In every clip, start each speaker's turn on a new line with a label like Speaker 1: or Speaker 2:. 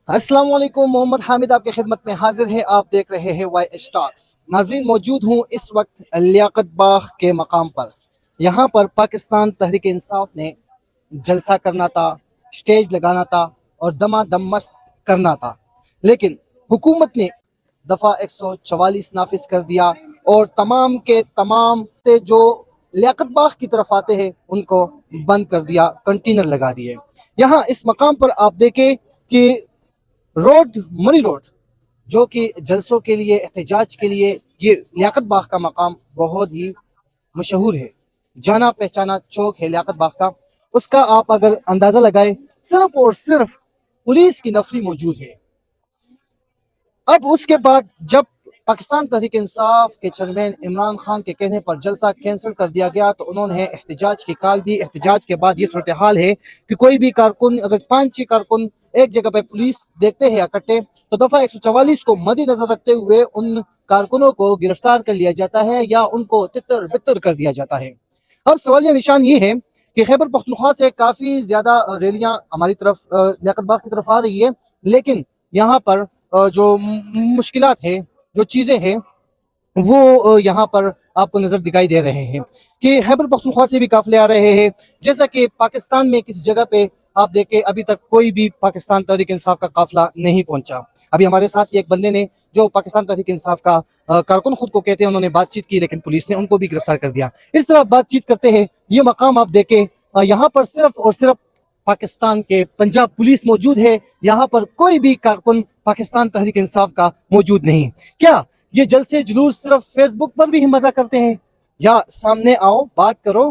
Speaker 1: अस्सलाम वालेकुम। मोहम्मद हामिद आपकी खिदमत में हाजिर है। आप देख रहे हैं वाई स्टॉक्स। नाज़रीन, मौजूद हूँ इस वक्त लियाकत बाग के मकाम पर। यहाँ पर पाकिस्तान तहरीक इंसाफ ने जलसा करना था, स्टेज लगाना था और दमादम मस्त करना था, लेकिन हुकूमत ने दफ़ा 144 नाफिज कर दिया और तमाम के तमाम से जो लियाकत बाग की तरफ आते हैं उनको बंद कर दिया, कंटेनर लगा दिए। यहाँ इस मकाम पर आप देखें कि रोड मरी रोड, जो कि जलसों के लिए, एहतजाज के लिए, ये लियाकत बाग का मकाम बहुत ही मशहूर है, जाना पहचाना चौक है लियाकत बाग का। उसका आप अगर अंदाजा लगाए, सिर्फ और सिर्फ पुलिस की नफरी मौजूद है। अब उसके बाद जब पाकिस्तान तहरीक इंसाफ के चेयरमैन इमरान खान के कहने पर जलसा कैंसिल कर दिया गया, तो उन्होंने एहतजाज की कॉल दी। एहतजाज के बाद ये सूरत हाल है कि कोई भी कारकुन, अगर 5-6 कारकुन एक जगह पे पुलिस देखते हैं इकट्ठे, तो दफा 144 को मद्देनजर रखते हुए उन कारकुनों को गिरफ्तार कर लिया जाता है या उनको तितर बितर कर दिया जाता है। अब सवालिया निशान ये है कि खैबर पख्तूनख्वा से काफी ज्यादा रैलियां हमारी तरफ, लियाकत बाग की तरफ आ रही है, लेकिन यहाँ पर जो मुश्किलात है, जो चीजें हैं, वो यहाँ पर आपको नजर दिखाई दे रहे हैं कि खैबर पख्तूनख्वा से भी काफिले आ रहे हैं। जैसा कि पाकिस्तान में किसी जगह पे आप देखें, अभी तक कोई भी पाकिस्तान तहरीक इंसाफ का काफिला नहीं पहुंचा। अभी हमारे साथ ही एक बंदे ने, जो पाकिस्तान तहरीक इंसाफ का कारकुन खुद को कहते हैं, उन्होंने बातचीत की, लेकिन पुलिस ने उनको भी गिरफ्तार कर दिया। इस तरह बातचीत करते हैं। ये मकाम आप देखें, यहाँ पर सिर्फ और सिर्फ पाकिस्तान के पंजाब पुलिस मौजूद है। यहाँ पर कोई भी कारकुन पाकिस्तान तहरीक इंसाफ का मौजूद नहीं। क्या ये जलसे जुलूस सिर्फ फेसबुक पर भी ही मजा करते हैं, या सामने आओ, बात करो,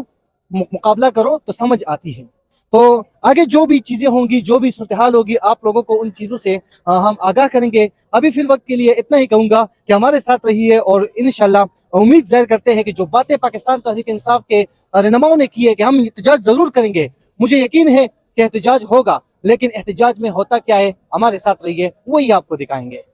Speaker 1: मुकाबला करो तो समझ आती है? तो आगे जो भी चीजें होंगी, जो भी सूरत हाल होगी, आप लोगों को उन चीजों से हम आगाह करेंगे। अभी फिर वक्त के लिए इतना ही कहूंगा कि हमारे साथ रहिए और इंशाल्लाह उम्मीद जाहिर करते हैं कि जो बातें पाकिस्तान तहरीक इंसाफ के रहनुमाओं ने की है कि हम एहतजाज जरूर करेंगे, मुझे यकीन है कि एहतजाज होगा, लेकिन एहतजाज में होता क्या है, हमारे साथ रहिए, वही आपको दिखाएंगे।